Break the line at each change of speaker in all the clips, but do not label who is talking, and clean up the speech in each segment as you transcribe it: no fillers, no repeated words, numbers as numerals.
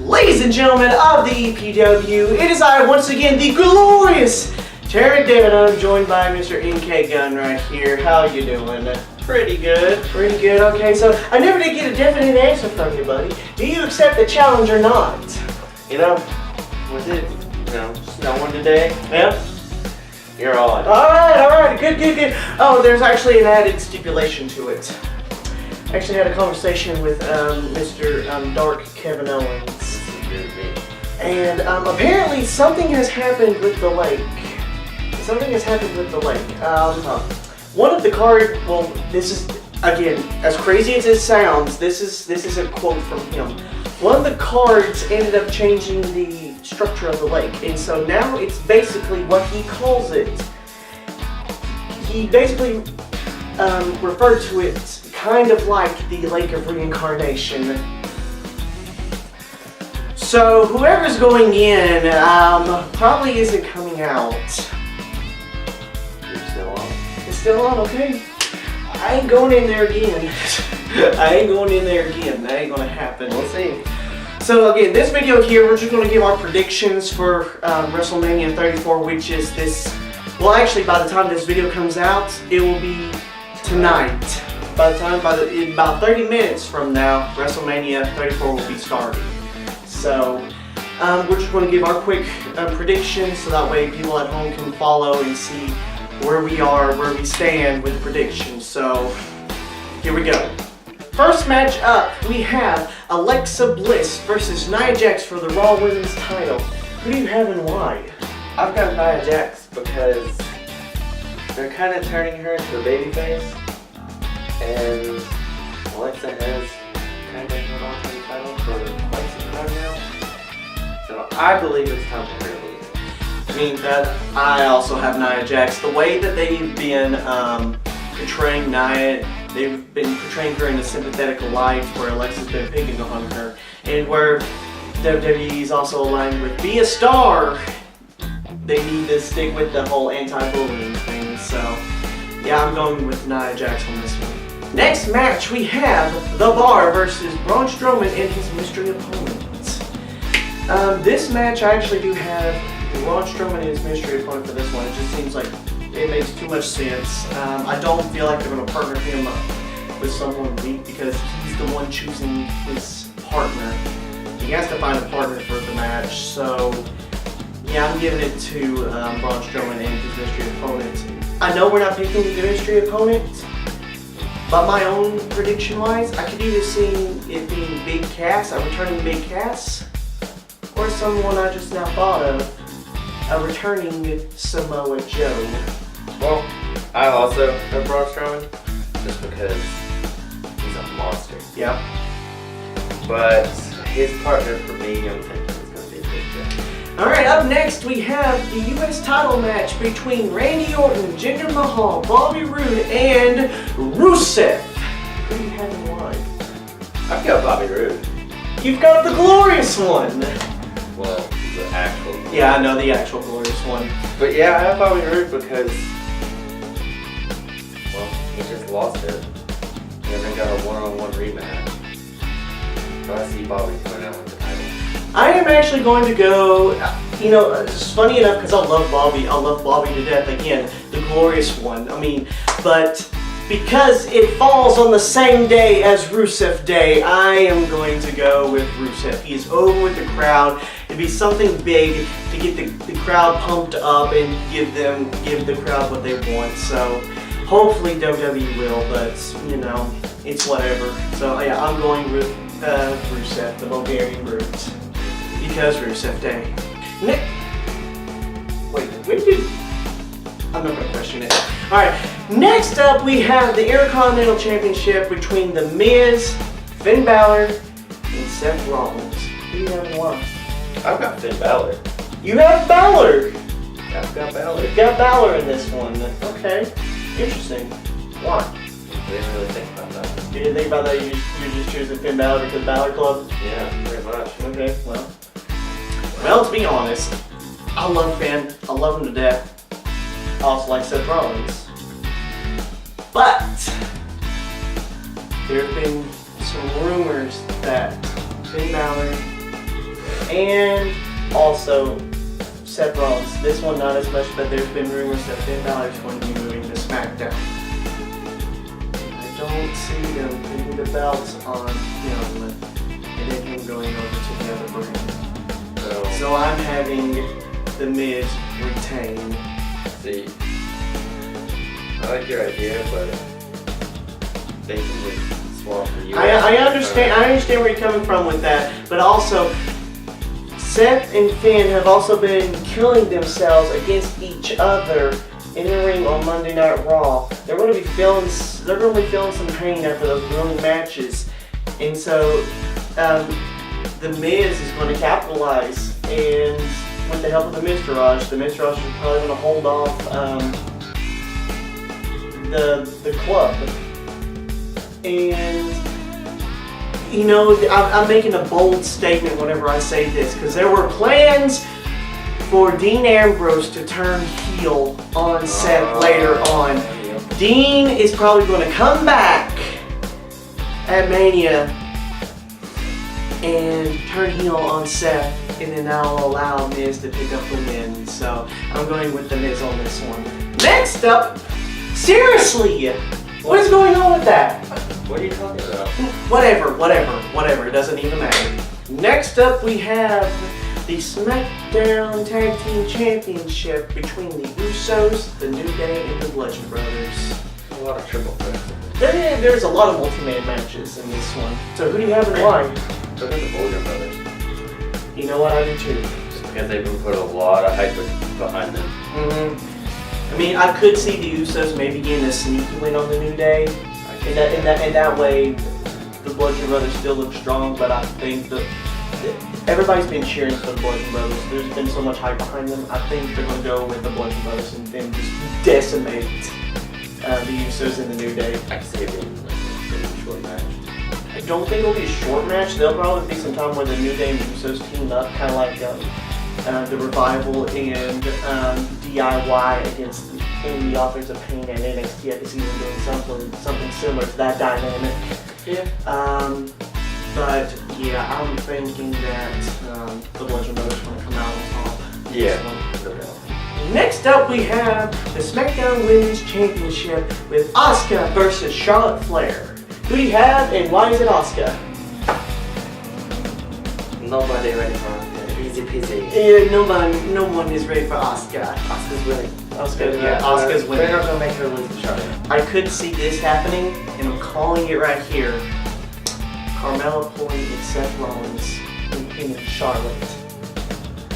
Ladies and gentlemen of the EPW, it is I once again, the glorious Terry David. I'm joined by Mr. NK Gunn right here. How you doing?
Pretty good.
Pretty good. Okay, so I never did get a definite answer from you, buddy. Do you accept the challenge or not?
You know, was it, snowing today?
Yeah.
You're on.
Alright, good. Oh, there's actually an added stipulation to it. I actually had a conversation with Mr. Dark Kevin Owens. And apparently something has happened with the lake. One of the cards, well, this is, again, as crazy as it sounds, this is a quote from him. One of the cards ended up changing the structure of the lake, and so now it's basically what he calls it. He basically referred to it kind of like the Lake of Reincarnation. So whoever's going in probably isn't coming out.
You're still on.
It's still on, okay. I ain't going in there again. That ain't gonna happen.
We'll see.
So again, this video here, we're just gonna give our predictions for WrestleMania 34, which is this. Well, actually, by the time this video comes out, it will be tonight. In about 30 minutes from now, WrestleMania 34 will be starting. So we're just going to give our quick predictions, so that way people at home can follow and see where we are, where we stand with the predictions. So here we go. First match up, we have Alexa Bliss versus Nia Jax for the Raw Women's title. Who do you have and why?
I've got Nia Jax because they're kind of turning her into a babyface, and Alexa has kind of held on to the title for quite some time now. So I believe it's time for her to leave.
I mean, I also have Nia Jax. The way that they've been portraying Nia, they've been portraying her in a sympathetic light where Alexa's been picking on her, and where WWE's also aligned with Be a Star, they need to stick with the whole anti-bullying thing. So yeah, I'm going with Nia Jax on this one. Next match, we have The Bar versus Braun Strowman and his mystery opponent. This match, I actually do have Braun Strowman and his mystery opponent for this one. It just seems like it makes too much sense. I don't feel like they're going to partner him up with someone weak because he's the one choosing his partner. He has to find a partner for the match. So yeah, I'm giving it to Braun Strowman and his mystery opponent. I know we're not picking the mystery opponent, but my own prediction-wise, I could either see it being Big Cass, a returning Big Cass, or someone I just now thought of, a returning Samoa Joe.
Well, I also have Braun Strowman, just because he's a monster.
Yeah.
But his partner for me, I'm thinking is going to be Big Joe.
Alright, up next we have the US title match between Randy Orton, Jinder Mahal, Bobby Roode, and Rusev. Who do you have in line?
I've got Bobby Roode.
You've got the glorious one.
Well, the actual one.
Yeah, I know, the actual glorious one.
But yeah, I have Bobby Roode because, well, he just lost it. He hasn't got a one-on-one rematch. So I see Bobby coming out with the title.
I am actually going to go, it's funny enough because I love Bobby to death, again, the glorious one. I mean, but because it falls on the same day as Rusev Day, I am going to go with Rusev. He is over with the crowd. It'd be something big to get the crowd pumped up and give the crowd what they want. So hopefully WWE will, but it's whatever. So yeah, I'm going with Rusev, the Bulgarian Brute. Because Rusev Day. I'm not going to question it. Alright, next up we have the Intercontinental Championship between The Miz, Finn Balor, and Seth Rollins. Who do you have and why?
I've got Finn Balor.
You have Balor!
I've got Balor.
You've got Balor in this one. Okay, interesting. Why?
I didn't really think about that.
You didn't think about that? You're just choosing Finn Balor because Balor Club?
Yeah, pretty much.
Okay, well, to be honest, I love Finn. I love him to death. I also like Seth Rollins. But there have been some rumors that Finn Balor And also Seth Rollins. This one not as much, but there's been rumors that Finn Balor's going to be moving to SmackDown. I don't see them putting the belts on him and then him going over to the other brand. So I'm having The Miz retain.
See, I like your idea, but they can just swap for you.
I understand where you're coming from with that, but also Seth and Finn have also been killing themselves against each other in the ring on Monday Night Raw. They're going to be feeling some pain after those grueling matches, and so The Miz is going to capitalize, and with the help of the Miztourage is probably going to hold off the club. And I'm making a bold statement whenever I say this, because there were plans for Dean Ambrose to turn heel on Seth later on. Dean is probably going to come back at Mania and turn heel on Seth, and then I'll allow Miz to pick up the win. So I'm going with the Miz on this one. Next up, seriously, what is going on with that?
What are you talking about?
Whatever, it doesn't even matter. Next up we have the SmackDown Tag Team Championship between the Usos, the New Day, and the Bludgeon Brothers.
A lot of triple threats.
There's a lot of multi-man matches in this one. So who do you have and why?
Look at the Bludgeon Brothers.
You know what, I do too.
Just because they've been put a lot of hype behind them.
I mean, I could see the Usos maybe getting a sneaky win on the New Day. And that way, the Bludgeon Brothers still look strong, but I think everybody's been cheering for the Bludgeon Brothers. There's been so much hype behind them. I think they're going to go with the Bludgeon Brothers and then just decimate the Usos in the New Day.
I can see it being a short match.
I don't think it'll be a short match. There'll probably be some time where the New Day and the Usos team up, kind of like the Revival and DIY against the Authors of Pain and NXT. I can see them doing something similar to that dynamic.
Yeah.
But yeah, I'm thinking that the Bludgeon Brothers are going to come out on top.
Yeah. No doubt.
Next up, we have the SmackDown Women's Championship with Asuka versus Charlotte Flair. Who do you have, and why is it Asuka?
Nobody ready for Asuka. Easy peasy.
Yeah, no one is ready for Asuka.
Asuka's winning.
Asuka's winning.
They're not gonna make her lose to Charlotte.
I could see this happening, and I'm calling it right here. Carmella pulling in Seth Rollins and pinning Charlotte.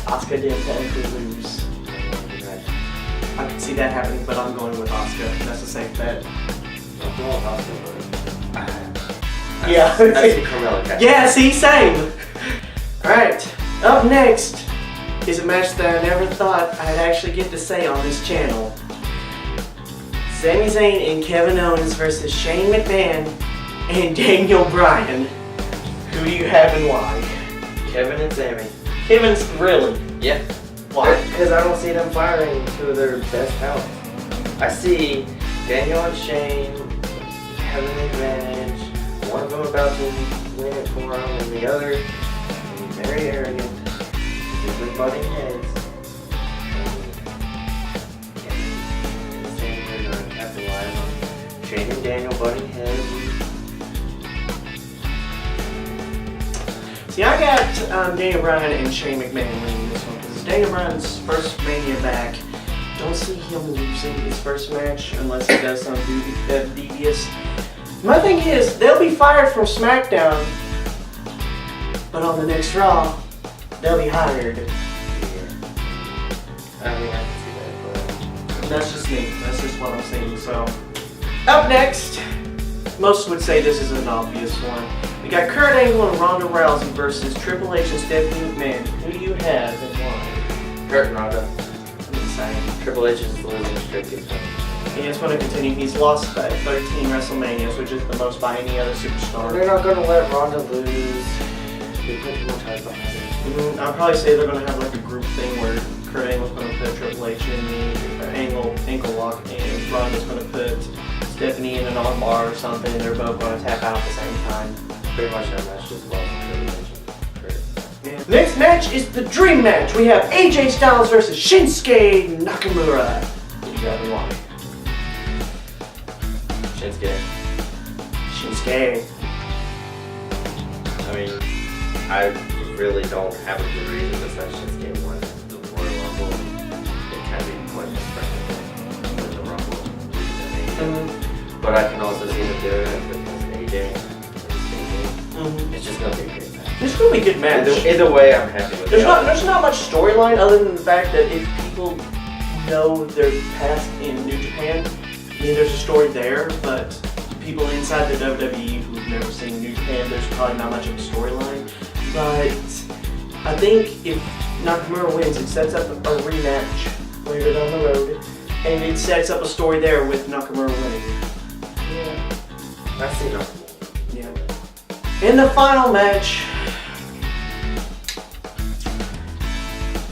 Asuka didn't technically lose. I could see that happening, but I'm going with Asuka. That's a safe bet.
I'm going with Asuka, but
yeah.
I see Carmella catch.
Yeah, see, same. Alright, up next is a match that I never thought I'd actually get to say on this channel. Sami Zayn and Kevin Owens versus Shane McMahon and Daniel Bryan. Who do you have and why?
Kevin and Sami.
Kevin's really?
Yeah.
Why?
Because I don't see them firing two of their best talents. I see Daniel and Shane having an advantage. One of them about to win it for him, and the other is very arrogant. They've been butting heads. And Kevin and Sami are going to capitalize on Shane and Daniel butting heads.
See, I got Daniel Bryan and Shane McMahon winning this one because it's Daniel Bryan's first Mania back. Don't see him losing his first match unless he does something devious. My thing is, they'll be fired from SmackDown, but on the next Raw, they'll be hired.
Yeah. I mean, I can see that, but
That's just me. That's just what I'm saying. So, up next, most would say this is an obvious one. We got Kurt Angle and Ronda Rousey versus Triple H and Stephanie McMahon. Who do you have and why?
Kurt and Ronda.
I'm insane.
Triple H is losing streak is coming.
He is going to continue. He's lost 13 WrestleManias, which is the most by any other superstar.
They're not going to let Ronda lose. They put more time behind it.
I'll probably say they're going to have like a group thing where Kurt Angle's going to put Triple H in the ankle lock, and Ronda's going to put Stephanie in an arm bar or something, and they're both going to tap out at the same time.
Pretty much that match just lost Triple H and Kurt.
Yeah, Next match is the dream match. We have AJ Styles versus Shinsuke Nakamura. Who do you got and why?
Shinsuke.
Shinsuke.
I mean, I really don't have a good reason besides Shinsuke won the Royal Rumble. It can be pointless for him to win the Rumble. But I can also see them doing it because AJ. It's just gonna be a great match.
This is gonna be a good match.
Either way, I'm happy with it.
There's not much storyline other than the fact that if people know their past in New Japan, I mean, there's a story there, but people inside the WWE who've never seen New Japan, there's probably not much of a storyline. But I think if Nakamura wins, it sets up a rematch later down the road, and it sets up a story there with Nakamura winning.
Yeah. I see Nakamura.
Yeah. In the final match,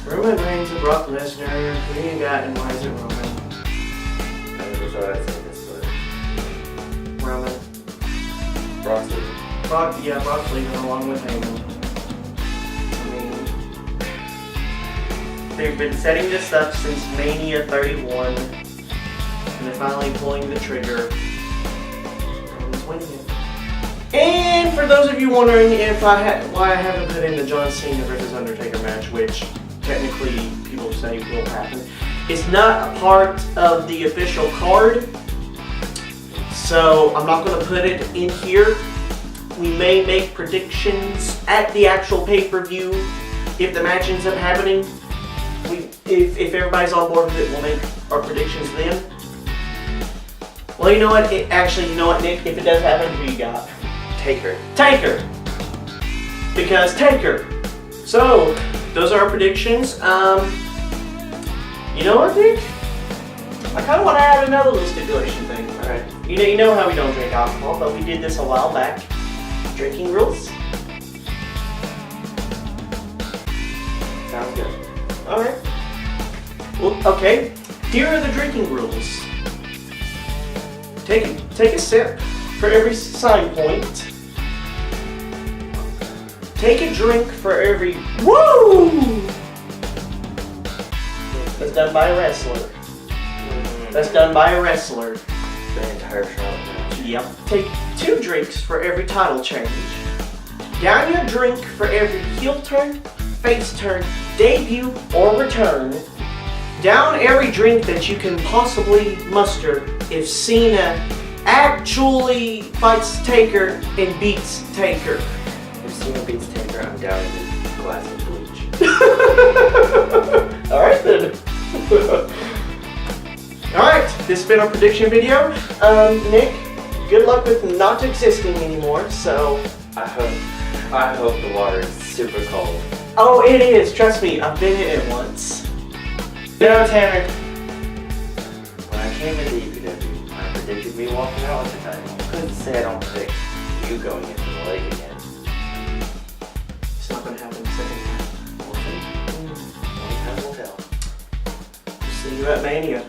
Roman Reigns and Brock Lesnar. Who do you got and why is it Roman?
I never thought I'd say this, but
Roman.
Brock's leaving.
Brock's leaving along with Heyman. I mean, they've been setting this up since Mania 31, and they're finally pulling the trigger. Roman's winning it. And for those of you wondering why I haven't put in the John Cena versus Undertaker match, which technically people say will happen, it's not a part of the official card, so I'm not going to put it in here. We may make predictions at the actual pay-per-view if the match ends up happening. If everybody's on board with it, we'll make our predictions then. Well, you know what? You know what, Nick? If it does happen, who you got?
Taker.
Because Taker. So, those are our predictions. You know what, Nick? I kind of want to add another little stipulation thing.
Alright.
You know how we don't drink alcohol, but we did this a while back. Drinking rules.
Sounds good.
Alright. Well, okay. Here are the drinking rules. Take a sip for every sign point. Take a drink for every woo! That's done by a wrestler. That's done by a wrestler.
The entire Charlotte match.
Yep. Take 2 drinks for every title change. Down your drink for every heel turn, face turn, debut, or return. Down every drink that you can possibly muster if Cena actually fights Taker and beats Taker.
If Cena beats Taker, I'm down in a glass of bleach.
Alright then. Alright, this has been our prediction video. Nick, good luck with not existing anymore, so...
I hope the water is super cold.
Oh, it is. Trust me, I've been in it once. No, Tanner.
When I came into EPW, I predicted me walking out with the title. I couldn't say I don't predict you going into the lake again.
It's not going to happen the second time.
We'll see. Only time will tell.
See you at Mania.